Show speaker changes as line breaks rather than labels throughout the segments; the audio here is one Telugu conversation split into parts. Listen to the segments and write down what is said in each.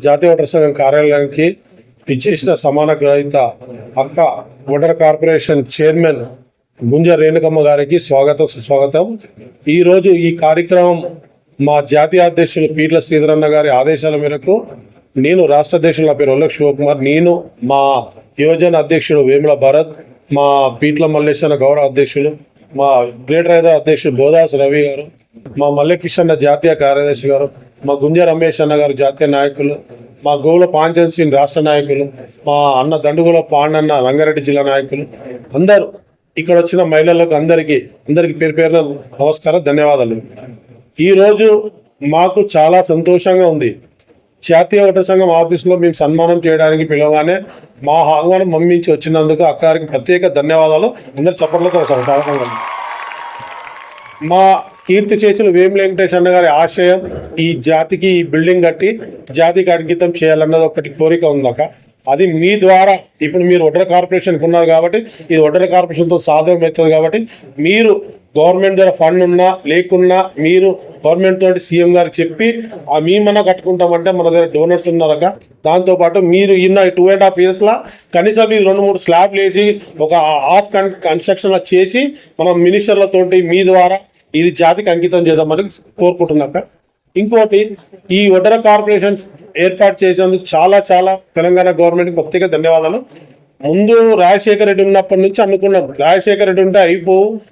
జాతీయ ఓటర్ సంఘం కార్యాలయానికి ఇచ్చేసిన సమాన గ్రహీత అక్క ఓటర్ కార్పొరేషన్ చైర్మన్ గుంజ రేణుకమ్మ గారికి స్వాగతం సుస్వాగతం. ఈరోజు ఈ కార్యక్రమం మా జాతీయ అధ్యక్షులు పీట్ల శ్రీధరన్న గారి ఆదేశాల మేరకు నేను రాష్ట్ర అధ్యక్షులు నా పేరు ఒల్లక్ శివకుమార్, నేను మా యువజన అధ్యక్షుడు వేముల భరత్, మా పీట్ల మల్లేశ్వర గౌరవ అధ్యక్షులు, మా గ్రేటర్ హైదరాబాద్ అధ్యక్షుడు బోదాస్ రవి గారు, మా మల్లెకిషన్ జాతీయ కార్యదర్శి గారు, మా గుంజ రమేష్ అన్న గారు జాతీయ నాయకులు, మా గోవుల పాంచన్ సింగ్ రాష్ట్ర నాయకులు, మా అన్న దండుగుల పాండన్న రంగారెడ్డి జిల్లా నాయకులు, అందరూ ఇక్కడ వచ్చిన మహిళలకు అందరికీ పేరు పేరున నమస్కారం, ధన్యవాదాలు. ఈరోజు మాకు చాలా సంతోషంగా ఉంది. జాతీయ ఓటర్ సంఘం ఆఫీసులో మేము సన్మానం చేయడానికి పిలవగానే మా ఆహ్వానం మమ్మించి వచ్చినందుకు అక్కడికి ప్రత్యేక ధన్యవాదాలు. అందరు చప్పట్లతో స్వాగతం. మా కీర్తి చేతులు వేముల వెంకటేష్ అన్న గారి ఆశయం ఈ జాతికి ఈ బిల్డింగ్ కట్టి జాతికి అంకితం చేయాలన్నది ఒకటి కోరిక ఉందాక. అది మీ ద్వారా ఇప్పుడు మీరు ఒడ్డర కార్పొరేషన్కి ఉన్నారు కాబట్టి ఇది ఒడ్డర కార్పొరేషన్తో సాధ్యమవుతుంది. కాబట్టి మీరు గవర్నమెంట్ ద్వారా ఫండ్ ఉన్నా లేకున్నా మీరు గవర్నమెంట్ తోటి సీఎం గారికి చెప్పి మేమన్నా కట్టుకుంటామంటే మన దగ్గర డోనర్స్ ఉన్నారక. దాంతోపాటు మీరు ఇన్న 2.5 yearsలో కనీసం ఇది 2-3 స్లాబ్లు వేసి ఒక హాఫ్ కన్స్ట్రక్షన్ చేసి మనం మినిస్టర్లతోటి మీ ద్వారా ఇది జాతికి అంకితం చేద్దామని కోరుకుంటున్నాక. ఇంకోటి, ఈ ఒడ్డర కార్పొరేషన్ ఏర్పాటు చేసేందుకు చాలా తెలంగాణ గవర్నమెంట్కి ప్రత్యేక ధన్యవాదాలు. ముందు రాజశేఖర రెడ్డి ఉన్నప్పటి నుంచి అనుకున్నాం, రాజశేఖర రెడ్డి ఉంటే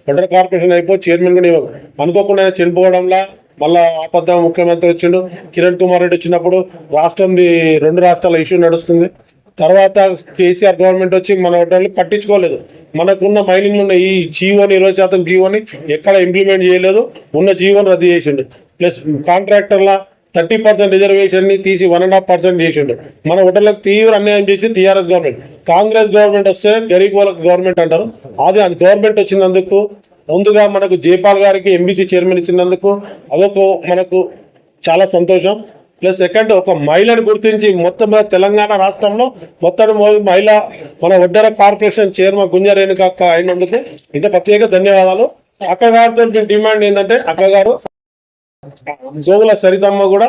ఒడ్డర కార్పొరేషన్ చైర్మన్ కూడా అనుకోకుండా చనిపోవడంలా మళ్ళా ఆపద్ధ ముఖ్యమంత్రి వచ్చిండు. కిరణ్ కుమార్ రెడ్డి వచ్చినప్పుడు రాష్ట్రంది 2 రాష్ట్రాల ఇష్యూ నడుస్తుంది. తర్వాత కేసీఆర్ గవర్నమెంట్ వచ్చి మన ఒడ్డర్లు పట్టించుకోలేదు. మనకున్న మైనింగ్ ఉన్న ఈ జీవోని 20% జీవోని ఎక్కడ ఇంప్లిమెంట్ చేయలేదు. ఉన్న జీవోని రద్దు చేసిండు. ప్లస్ కాంట్రాక్టర్ల 30% రిజర్వేషన్ని తీసి 1.5% చేసిండు. మన ఒడ్డర్లకు తీవ్ర అన్యాయం చేసి టీఆర్ఎస్ గవర్నమెంట్. కాంగ్రెస్ గవర్నమెంట్ వస్తే గరీబ్ వాళ్ళకి గవర్నమెంట్ అంటారు. అది గవర్నమెంట్ వచ్చినందుకు ముందుగా మనకు జైపాల్ గారికి ఎంబీసీ చైర్మన్ ఇచ్చినందుకు అదొక మనకు చాలా సంతోషం. ప్లస్ సెకండ్, ఒక మహిళను గుర్తించి మొత్తం తెలంగాణ రాష్ట్రంలో మొత్తం మహిళ మన ఒడ్డర కార్పొరేషన్ చైర్మన్ గుంజ రేణుక అక్క అయినందుకు ఇంత ప్రత్యేక ధన్యవాదాలు. అక్కగారితో డిమాండ్ ఏంటంటే, అక్కగారు గోగుల సరితమ్మ కూడా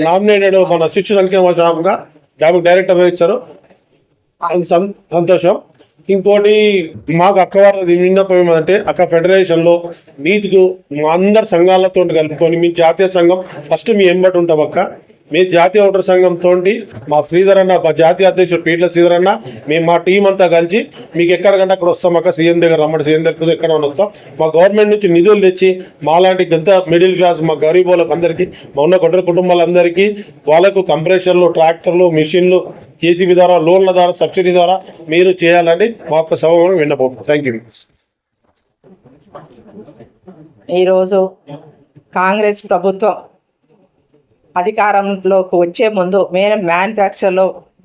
నామినేటెడ్ మన శిక్షణ సంఖ్యగా జాబ్ డైరెక్టర్ ఇచ్చారు, సంతోషం. ఇంకోటి, మాకు అక్కవారి విన్నపం ఏమంటే, అక్క ఫెడరేషన్లో మీకు మా అందరి సంఘాలతో కలుపుకొని మీ జాతీయ సంఘం ఫస్ట్ మీ ఎంబటి ఉంటాం అక్క. మీ జాతీయ ఓటర్ సంఘంతో మా శ్రీధర్ అన్న, మా జాతీయ అధ్యక్షుడు పీట్ల శ్రీధర్ అన్న, మేము మా టీం అంతా కలిసి మీకు ఎక్కడికంటే అక్కడ వస్తాం అక్క. సీఎం దగ్గర రమ్మడి, సీఎం దగ్గర ఎక్కడ వస్తాం. మా గవర్నమెంట్ నుంచి నిధులు తెచ్చి మాలాంటి గంత మిడిల్ క్లాస్ మా గరీబ్ వాళ్ళకి అందరికీ, మా ఉన్న కొట్ట కుటుంబాలందరికీ వాళ్ళకు కంప్రెషర్లు, ట్రాక్టర్లు, మిషన్లు, జేసీబీ ద్వారా, లోన్ల ద్వారా, సబ్సిడీ ద్వారా మీరు చేయాలని మా యొక్క సభ విన్నపం. Thank you.
ఈరోజు కాంగ్రెస్ ప్రభుత్వం అధికారంలోకి వచ్చే ముందు మేము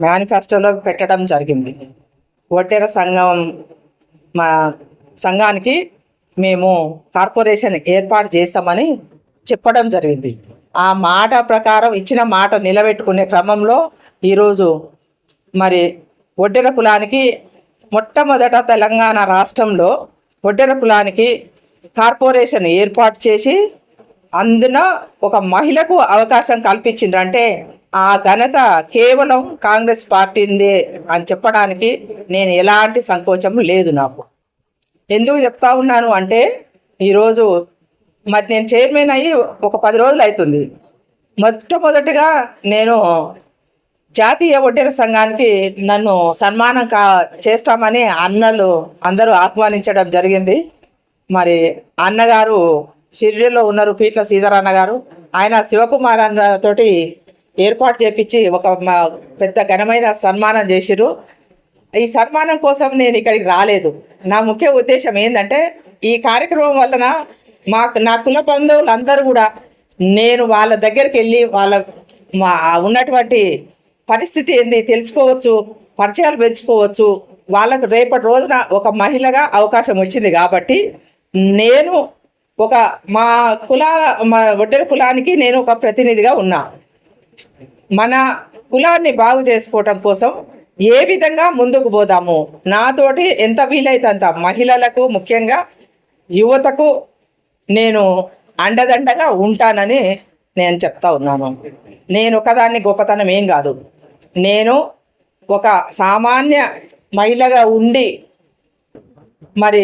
మేనిఫెస్టోలో పెట్టడం జరిగింది. ఒడ్డెర సంఘం మా సంఘానికి మేము కార్పొరేషన్ ఏర్పాటు చేస్తామని చెప్పడం జరిగింది. ఆ మాట ప్రకారం ఇచ్చిన మాట నిలబెట్టుకునే క్రమంలో ఈరోజు మరి ఒడ్డెర కులానికి మొట్టమొదట తెలంగాణ రాష్ట్రంలో ఒడ్డెర కులానికి కార్పొరేషన్ ఏర్పాటు చేసి అందున ఒక మహిళకు అవకాశం కల్పించిందంటే ఆ ఘనత కేవలం కాంగ్రెస్ పార్టీందే అని చెప్పడానికి నేను ఎలాంటి సంకోచం లేదు నాకు. ఎందుకు చెప్తా ఉన్నాను అంటే, ఈరోజు మరి నేను చైర్మన్ అయ్యి ఒక 10 రోజులు అవుతుంది. మొట్టమొదటిగా నేను జాతీయ ఒడ్డెర సంఘానికి నన్ను సన్మానం చేస్తామని అన్నలు అందరూ ఆహ్వానించడం జరిగింది. మరి అన్నగారు షిరిడిలో ఉన్నారు, పీట్ల శ్రీధర్ అన్న గారు. ఆయన శివకుమార్ అన్న తోటి ఏర్పాటు చేపించి ఒక పెద్ద ఘనమైన సన్మానం చేసిరు. ఈ సన్మానం కోసం నేను ఇక్కడికి రాలేదు. నా ముఖ్య ఉద్దేశం ఏంటంటే, ఈ కార్యక్రమం వలన నా కుల బంధువులందరూ కూడా నేను వాళ్ళ దగ్గరికి వెళ్ళి ఉన్నటువంటి పరిస్థితి ఏంది తెలుసుకోవచ్చు, పరిచయాలు పెంచుకోవచ్చు. వాళ్ళకు రేపటి రోజున ఒక మహిళగా అవకాశం వచ్చింది కాబట్టి నేను మా ఒడ్డెర కులానికి నేను ఒక ప్రతినిధిగా ఉన్నా. మన కులాన్ని బాగు చేసుకోవటం కోసం ఏ విధంగా ముందుకు పోదాము, నాతోటి ఎంత వీలైతే అంత మహిళలకు, ముఖ్యంగా యువతకు నేను అండదండగా ఉంటానని నేను చెప్తా ఉన్నాను. నేను ఒకదాన్ని గొప్పతనం ఏం కాదు. నేను ఒక సామాన్య మహిళగా ఉండి మరి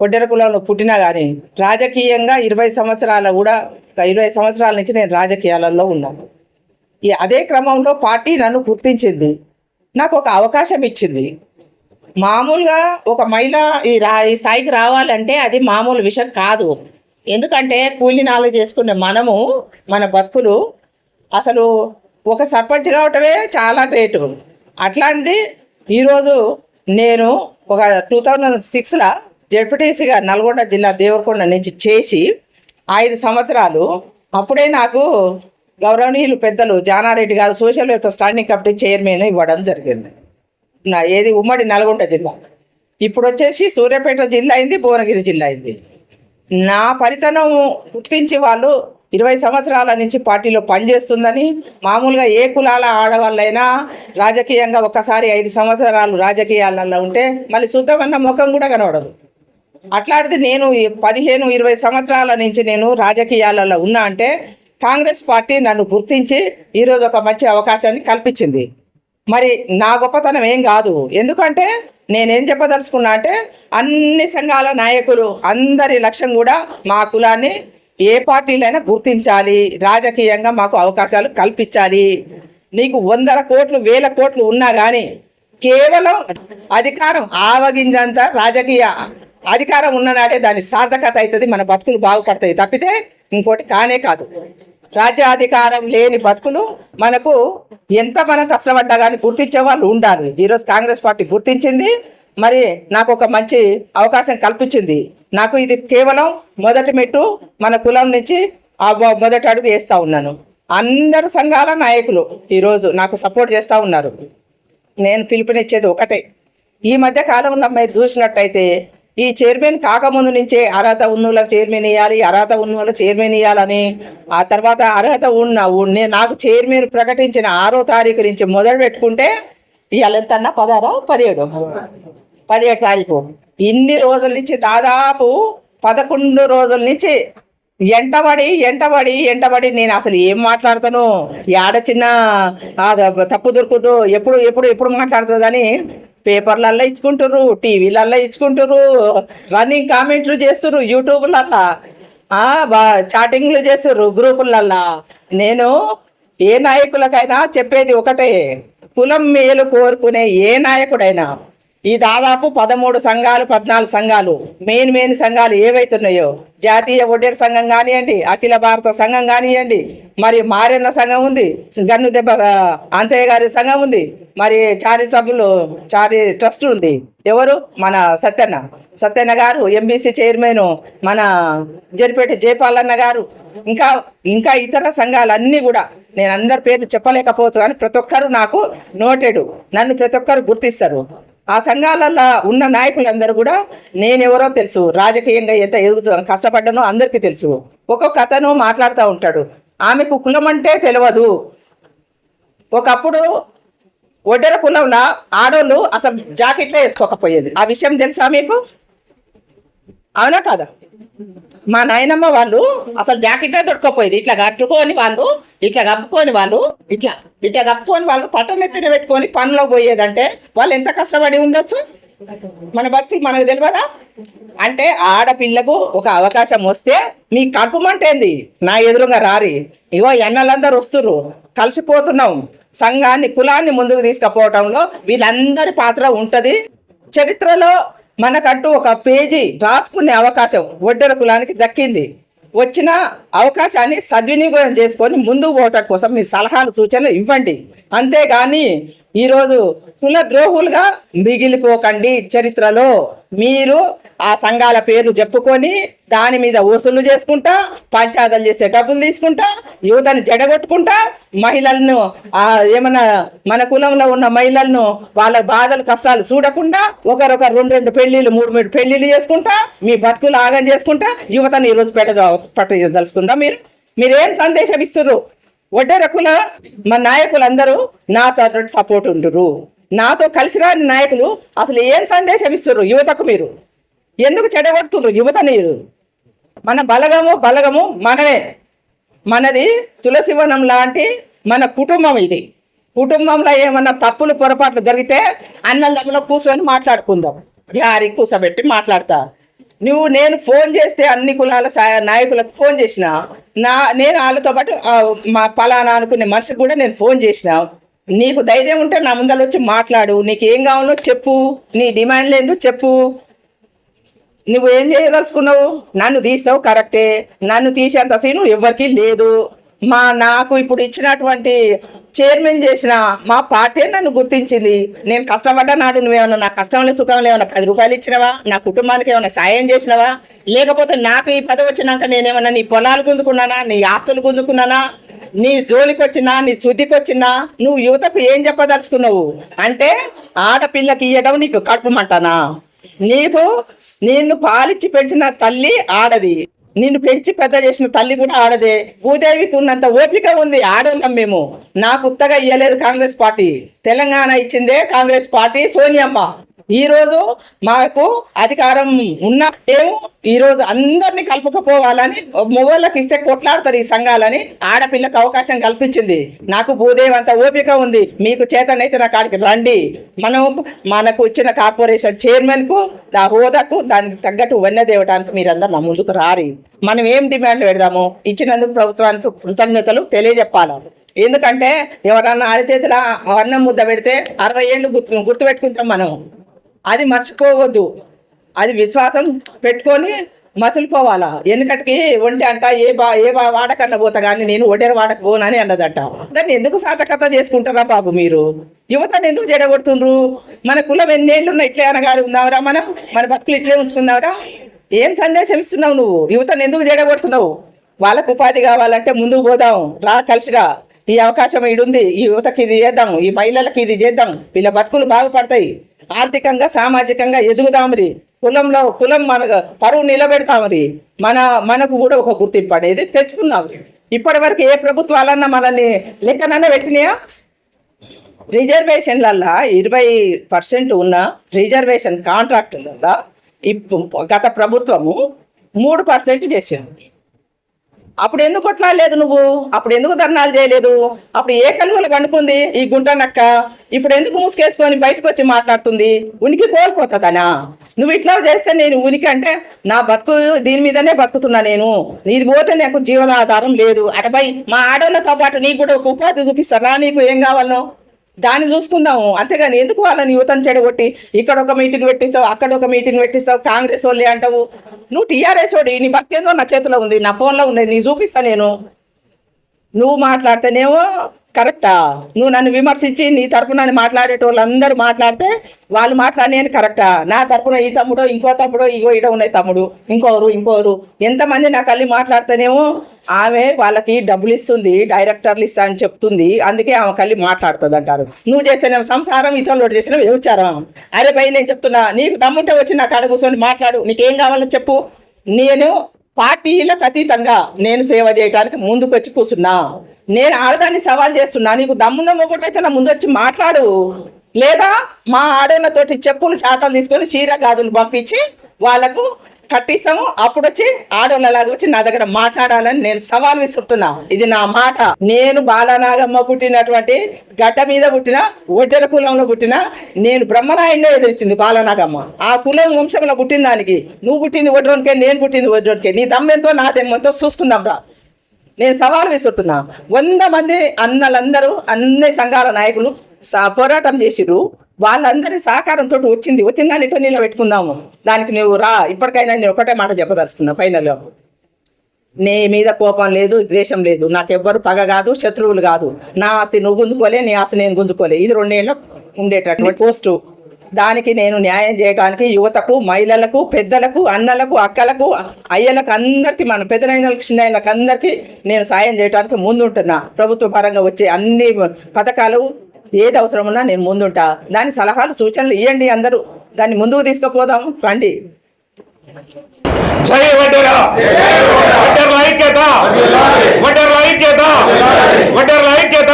ఒడ్డెర కులంలో పుట్టినా కానీ రాజకీయంగా 20 సంవత్సరాల నుంచి నేను రాజకీయాలలో ఉన్నాను. అదే క్రమంలో పార్టీ నన్ను గుర్తించింది, నాకు ఒక అవకాశం ఇచ్చింది. మామూలుగా ఒక మహిళ ఈ స్థాయికి రావాలంటే అది మామూలు విషయం కాదు. ఎందుకంటే కూలి నాలుగు చేసుకునే మన బతుకులు అసలు ఒక సర్పంచ్ కావటమే చాలా గ్రేటు. అట్లాంటిది ఈరోజు నేను ఒక 2006లో జడ్పీటీసీగా నల్గొండ జిల్లా దేవరకొండ నుంచి చేసి 5 సంవత్సరాలు అప్పుడే నాకు గౌరవనీయులు పెద్దలు జానారెడ్డి గారు social welfare standing committee chairman ఇవ్వడం జరిగింది. ఉమ్మడి నల్గొండ జిల్లా. ఇప్పుడు వచ్చేసి సూర్యాపేట జిల్లా అయింది, భువనగిరి జిల్లా అయింది. నా పరితనం గుర్తించి వాళ్ళు 20 సంవత్సరాల నుంచి పార్టీలో పనిచేస్తుందని, మామూలుగా ఏ కులాల ఆడవాళ్ళైనా రాజకీయంగా ఒక్కసారి 5 సంవత్సరాలు రాజకీయాలలో ఉంటే మళ్ళీ శుద్ధమన్న ముఖం కూడా కనబడదు. అట్లాంటిది నేను 15-20 సంవత్సరాల నుంచి నేను రాజకీయాలలో ఉన్నా అంటే కాంగ్రెస్ పార్టీ నన్ను గుర్తించి ఈరోజు ఒక మంచి అవకాశాన్ని కల్పించింది. మరి నా గొప్పతనం ఏం కాదు. ఎందుకంటే నేనేం చెప్పదలుచుకున్నా అంటే అన్ని సంఘాల నాయకులు అందరి లక్ష్యం కూడా మా కులాన్ని ఏ పార్టీలైనా గుర్తించాలి, రాజకీయంగా మాకు అవకాశాలు కల్పించాలి. నీకు 100 కోట్లు 1000 కోట్లు ఉన్నా కానీ కేవలం అధికారం ఆవగింజంత రాజకీయ అధికారం ఉన్ననాడే దాని సార్థకత అవుతుంది, మన బతుకులు బాగుపడతాయి తప్పితే ఇంకోటి కానే కాదు. రాజ్యాధికారం లేని బతుకులు మనకు ఎంత మనం కష్టపడ్డా కానీ గుర్తించే వాళ్ళు ఉండాలి. ఈరోజు కాంగ్రెస్ పార్టీ గుర్తించింది, మరి నాకు ఒక మంచి అవకాశం కల్పించింది. నాకు ఇది కేవలం మొదటి మెట్టు, మన కులం నుంచి మొదటి అడుగు వేస్తూ ఉన్నాను. అందరు సంఘాల నాయకులు ఈరోజు నాకు సపోర్ట్ చేస్తూ ఉన్నారు. నేను పిలుపునిచ్చేది ఒకటే, ఈ మధ్య కాలంలో మీరు చూసినట్టయితే ఈ చైర్మన్ కాకముందు నుంచే అర్హత ఉన్నోళ్ళకి చైర్మన్ ఇవ్వాలి, అర్హత ఉన్న వాళ్ళకి చైర్మన్ ఇవ్వాలని, ఆ తర్వాత అర్హత నాకు చైర్మన్ ప్రకటించిన 6వ తారీఖు నుంచి మొదలు పెట్టుకుంటే ఇవాళ ఎంతన్నా 17 తారీఖు, ఇన్ని రోజుల నుంచి దాదాపు 11 రోజుల నుంచి ఎంటబడి నేను అసలు ఏం మాట్లాడతాను, ఆడ చిన్న తప్పు దొరుకుతూ ఎప్పుడు మాట్లాడుతుందని పేపర్లల్లో ఇచ్చుకుంటారు, టీవీలల్లో ఇచ్చుకుంటారు, రన్నింగ్ కామెంట్లు చేస్తున్నారు, యూట్యూబ్లల్లో చాటింగ్లు చేస్తున్నారు, గ్రూపులల్లో. నేను ఏ నాయకులకైనా చెప్పేది ఒకటే, కులం మేలు కోరుకునే ఏ నాయకుడైనా ఈ దాదాపు 13 సంఘాలు 14 సంఘాలు మెయిన్ సంఘాలు ఏవైతున్నాయో, జాతీయ ఒడ్డెర సంఘం కానివ్వండి, అఖిల భారత సంఘం కానివ్వండి, మరి మారెన్న సంఘం ఉంది, గన్ను దెబ్బ అంతయ్య గారి సంఘం ఉంది, మరి చారి ట్రస్ట్ ఉంది. ఎవరు? మన సత్యన్న గారు ఎంబీసీ చైర్మన్, మన జరిపేట జయపాలన్న గారు, ఇంకా ఇతర సంఘాలన్నీ కూడా నేను అందరి పేర్లు చెప్పలేకపోవచ్చు, కానీ ప్రతి ఒక్కరు నాకు నోటెడు, నన్ను ప్రతి ఒక్కరు గుర్తిస్తారు. ఆ సంఘాలలో ఉన్న నాయకులందరూ కూడా నేనెవరో తెలుసు, రాజకీయంగా ఎంత కష్టపడ్డానో అందరికీ తెలుసు. ఒక్కొక్క అతను మాట్లాడుతూ ఉంటాడు, ఆమెకు కులం అంటే తెలియదు. ఒకప్పుడు ఒడ్డెర కులంలో ఆడోళ్ళు అసలు జాకెట్లే వేసుకోకపోయేది, ఆ విషయం తెలుసా మీకు? అవునా కాదా? మా నాయనమ్మ వాళ్ళు అసలు జాకెట్లే దొరకపోయేది. ఇట్లా కప్పుకొని వాళ్ళు పట్టనెత్తిన పెట్టుకొని పనిలో పోయేదంటే వాళ్ళు ఎంత కష్టపడి ఉండొచ్చు. మన బతుకులు మనకు తెలియదా? అంటే ఆడపిల్లకు ఒక అవకాశం వస్తే మీ కడుపుమంటేంది, నా ఎదురుగా రారి, ఇగో ఎన్నలందరూ వస్తుర్రు, కలిసిపోతున్నాం. సంఘాన్ని కులాన్ని ముందుకు తీసుకుపోవటంలో వీళ్ళందరి పాత్ర ఉంటుంది. చరిత్రలో మనకంటూ ఒక పేజీ రాసుకునే అవకాశం ఒడ్డెర కులానికి దక్కింది. వచ్చిన అవకాశాన్ని సద్వినియోగం చేసుకొని ముందుకు పోవటం కోసం మీ సలహాలు సూచనలు ఇవ్వండి. అంతేగాని ఈరోజు కుల ద్రోహులుగా మిగిలిపోకండి. చరిత్రలో మీరు ఆ సంఘాల పేర్లు చెప్పుకొని దాని మీద వసూలు చేసుకుంటా, పంచాయతీలు చేస్తే డబ్బులు తీసుకుంటా, యువతను జడగొట్టుకుంటా, మహిళలను ఏమన్నా మన కులంలో ఉన్న మహిళలను వాళ్ళ బాధలు కష్టాలు చూడకుండా ఒకరొకరు 2 పెళ్ళిళ్ళు 3 పెళ్ళిళ్ళు చేసుకుంటా, మీ బతుకులు ఆగం చేసుకుంటా యువతను ఈరోజు పట్టదలుచుకుందా? మీరేం సందేశం ఇస్తున్నారు? ఒడ్డెర కుల మా నాయకులందరూ నా సపోర్ట్ ఉంటురు. నాతో కలిసి రాని నాయకులు అసలు ఏం సందేశం ఇస్తున్నారు యువతకు? మీరు ఎందుకు చెడగొడుతున్నారు యువతని? మన బలగము మనమే. మనది తులసివనం లాంటి మన కుటుంబం ఇది. కుటుంబంలో ఏమన్నా తప్పులు పొరపాట్లు జరిగితే అన్నదమ్ములో కూర్చొని మాట్లాడుకుందాం. గారి కూర్చోబెట్టి మాట్లాడతా. నేను ఫోన్ చేస్తే అన్ని కులాల నాయకులకు ఫోన్ చేసిన, నేను వాళ్ళతో పాటు మా పలానా అనుకునే మనిషికి కూడా నేను ఫోన్ చేసిన. నీకు ధైర్యం ఉంటే నా ముందర వచ్చి మాట్లాడు, నీకు ఏం కావాలో చెప్పు, నీ డిమాండ్ లేదు చెప్పు. నువ్వు ఏం చేయదలుచుకున్నావు? నన్ను తీస్తావు కరెక్టే, నన్ను తీసేంత సీను ఎవరికి లేదు. నాకు ఇప్పుడు ఇచ్చినటువంటి చైర్మన్ చేసిన మా పార్టీ నన్ను గుర్తించింది. నేను కష్టపడ్డా నాడు నువ్వేమన్నా నా కష్టంలో సుఖంలో ఏమైనా 10 రూపాయలు ఇచ్చినవా? నా కుటుంబానికి ఏమైనా సాయం చేసినవా? లేకపోతే నాకు ఈ పదవి వచ్చినాక నేనేమన్నా నీ పొలాలు గుంజుకున్నానా, నీ ఆస్తులు గుంజుకున్నానా, నీ జోలికి వచ్చినా, నీ శుద్ధికి వచ్చినా? నువ్వు యువతకు ఏం చెప్పదలుచుకున్నావు అంటే ఆడపిల్లకి ఇవ్వడం నీకు కడుపుమంటానా? నిన్ను పాలిచ్చి పెంచిన తల్లి ఆడది, నిన్ను పెంచి పెద్ద చేసిన తల్లి కూడా ఆడదే. భూదేవికి ఉన్నంత ఓపిక ఉంది ఆడోళ్ళం మేము. నాకు ఉత్తగా ఇయ్యలేదు కాంగ్రెస్ పార్టీ, తెలంగాణ ఇచ్చిందే కాంగ్రెస్ పార్టీ, సోనియమ్మ. ఈరోజు మాకు అధికారం ఉన్న మేము ఈరోజు అందరినీ కలుపుకపోవాలని మొగోళ్ళకి ఇస్తే కొట్లాడతారు ఈ సంఘాలని ఆడపిల్లకు అవకాశం కల్పించింది. నాకు భూదేవి అంత ఓపిక ఉంది. మీకు చేతనైతే నా కాడికి రండి. మనకు ఇచ్చిన కార్పొరేషన్ చైర్మన్కు ఆ హోదాకు దానికి తగ్గట్టు వన్నె దేవడానికి మీరందరూ నా ముందుకు రారి. మనం ఏం డిమాండ్ పెడదాము? ఇచ్చినందుకు ప్రభుత్వానికి కృతజ్ఞతలు తెలియజెప్పాలి. ఎందుకంటే ఎవరన్నా అరిచేతుల అన్నం ముద్ద పెడితే 60 ఏళ్ళు గుర్తుపెట్టుకుంటాం మనం. అది మర్చిపోవద్దు. అది విశ్వాసం పెట్టుకొని మసులుకోవాలా. ఎందుకంటే ఒంటి అంట ఏ వాడకన్నా పోతా కానీ నేను ఒడేరు వాడక పోనని అన్నదట. దాన్ని ఎందుకు సాధకత చేసుకుంటారా బాబు మీరు? యువతను ఎందుకు జడగొడుతుండ్రు? మన కులం ఎన్నేళ్ళు ఉన్న ఇట్లే అనగానే ఉందావరా? మన బతుకులు ఇట్లే ఉంచుకుందావరా? ఏం సందేశం ఇస్తున్నావు నువ్వు? యువతను ఎందుకు జడగొడుతున్నావు? వాళ్ళకు ఉపాధి కావాలంటే ముందుకు పోదాం, రా కలిసిరా. ఈ అవకాశం ఇడుంది, ఈ యువతకి ఇది చేద్దాం, ఈ మహిళలకు ఇది చేద్దాం, వీళ్ళ బతుకులు బాగుపడతాయి, ఆర్థికంగా సామాజికంగా ఎదుగుదామరి, కులం మన పరువు నిలబెడతామరి, మనకు కూడా ఒక గుర్తింపు అనేది తెచ్చుకుందాం. ఇప్పటి వరకు ఏ ప్రభుత్వాలన్నా మనల్ని లెక్కనన్నా పెట్టినాయా? రిజర్వేషన్లల్లో 20% ఉన్న రిజర్వేషన్ కాంట్రాక్టులలో గత ప్రభుత్వము 3% చేశారు. అప్పుడు ఎందుకు కొట్లాడలేదు నువ్వు? అప్పుడు ఎందుకు ధర్నాలు చేయలేదు? అప్పుడు ఏ కలుగులు కనుక్కుంది ఈ గుంట నక్క? ఇప్పుడు ఎందుకు మూసుకేసుకొని బయటకు వచ్చి మాట్లాడుతుంది? ఉనికి కోల్పోతుందనా? నువ్వు ఇట్లా చేస్తే నేను ఉనికి అంటే నా బతుకు దీని మీదనే బతుకుతున్నా, నేను ఇది పోతే నాకు జీవనాధారం లేదు. అటపై మా ఆడవాళ్ళతో పాటు నీకు కూడా ఒక ఉపాధి చూపిస్తారా? నీకు ఏం కావాలనో దాన్ని చూసుకుందాము. అంతేగాని ఎందుకు వాళ్ళని యువతను చెడగొట్టి ఇక్కడ ఒక మీటింగ్ పెట్టిస్తావు, అక్కడ ఒక మీటింగ్ పెట్టిస్తావు, కాంగ్రెస్ వాళ్ళే అంటావు. నువ్వు టీఆర్ఎస్ వాడి, నీ భక్తి నా చేతిలో ఉంది, నా ఫోన్లో ఉంది, నీ చూపిస్తా నేను. నువ్వు మాట్లాడితేనేమో కరెక్టా? నువ్వు నన్ను విమర్శించి నీ తరపున మాట్లాడేటోళ్ళు అందరూ మాట్లాడితే వాళ్ళు మాట్లాడినని కరెక్టా? నా తరపున ఈ తమ్ముడో ఇంకో తమ్ముడో ఇగో ఇడ ఉన్నాయి తమ్ముడు ఇంకోరు ఎంతమంది నాకు అల్లి మాట్లాడితేనేమో ఆమె వాళ్ళకి డబ్బులు ఇస్తుంది, డైరెక్టర్లు ఇస్తా అని చెప్తుంది, అందుకే ఆమె కల్లి మాట్లాడుతుంది అంటారు. నువ్వు చేస్తేనేమో సంసారం, ఇతరులు చేస్తేనే వ్యభిచారం. అరే భయ్ నేను చెప్తున్నా, నీకు దమ్ముంటే వచ్చి నాకు అక్కడ కూర్చొని మాట్లాడు, నీకేం కావాలో చెప్పు. నేను పార్టీలకు అతీతంగా నేను సేవ చేయడానికి ముందుకు వచ్చి కూర్చున్నా. నేను ఆడదాన్ని సవాల్ చేస్తున్నా. నీకు దమ్మున్న మొగుడు అయితే నా ముందు వచ్చి మాట్లాడు, లేదా మా ఆడోళ్ళతోటి చెప్పులు చాటలు తీసుకొని చీర గాజులు పంపించి వాళ్ళకు కట్టిస్తాము. అప్పుడు వచ్చి ఆడోళ్ళలాగా వచ్చి నా దగ్గర మాట్లాడాలని నేను సవాల్ విసురుతున్నా. ఇది నా మాట. నేను బాలనాగమ్మ పుట్టినటువంటి గడ్డ మీద పుట్టిన ఒడ్డెర కులంలో పుట్టిన నేను బ్రహ్మనాయుడినే ఎదిరించింది బాలనాగమ్మ. ఆ కులం వంశంలో పుట్టిన దానికి నువ్వు పుట్టింది ఒడ్రోనికే, నేను పుట్టింది ఒడ్రోనికే. నీ దమ్మెంతో నా దమ్మెంతో చూసుకుందాం రా. నేను సవాల్ విసురుతున్నా. 100 మంది అన్నలందరూ అన్ని సంఘాల నాయకులు పోరాటం చేసిర్రు. వాళ్ళందరి సహకారంతో వచ్చిందని ఇటు నిలబెట్టుకుందాము. దానికి నువ్వు రా. ఇప్పటికైనా నేను ఒకటే మాట చెప్పదలుచుకున్నా ఫైనల్గా. నీ మీద కోపం లేదు, ద్వేషం లేదు, నాకెవ్వరు పగ కాదు, శత్రువులు కాదు. నా ఆస్తి నువ్వు గుంజుకోలే, నీ ఆస్తి నేను గుంజుకోలే. ఇది 2 ఏళ్ళు ఉండేటటువంటి పోస్టు. దానికి నేను న్యాయం చేయడానికి యువతకు, మహిళలకు, పెద్దలకు, అన్నలకు, అక్కలకు, అయ్యలకు అందరికీ, మన పెద్దనైనలకు, చిన్నైనలకు అందరికీ నేను సాయం చేయడానికి ముందుంటున్నా. ప్రభుత్వ పరంగా వచ్చే అన్ని పథకాలు ఏది అవసరమున్నా నేను ముందుంటా. దాని సలహాలు సూచనలు ఇవ్వండి, అందరూ దాన్ని ముందుకు తీసుకుపోదాం రండి.
జై వడ్డెర, వడ్డెర్ల ఐక్యత, వడ్డెర్ల ఐక్యత, వడ్డెర్ల ఐక్యత.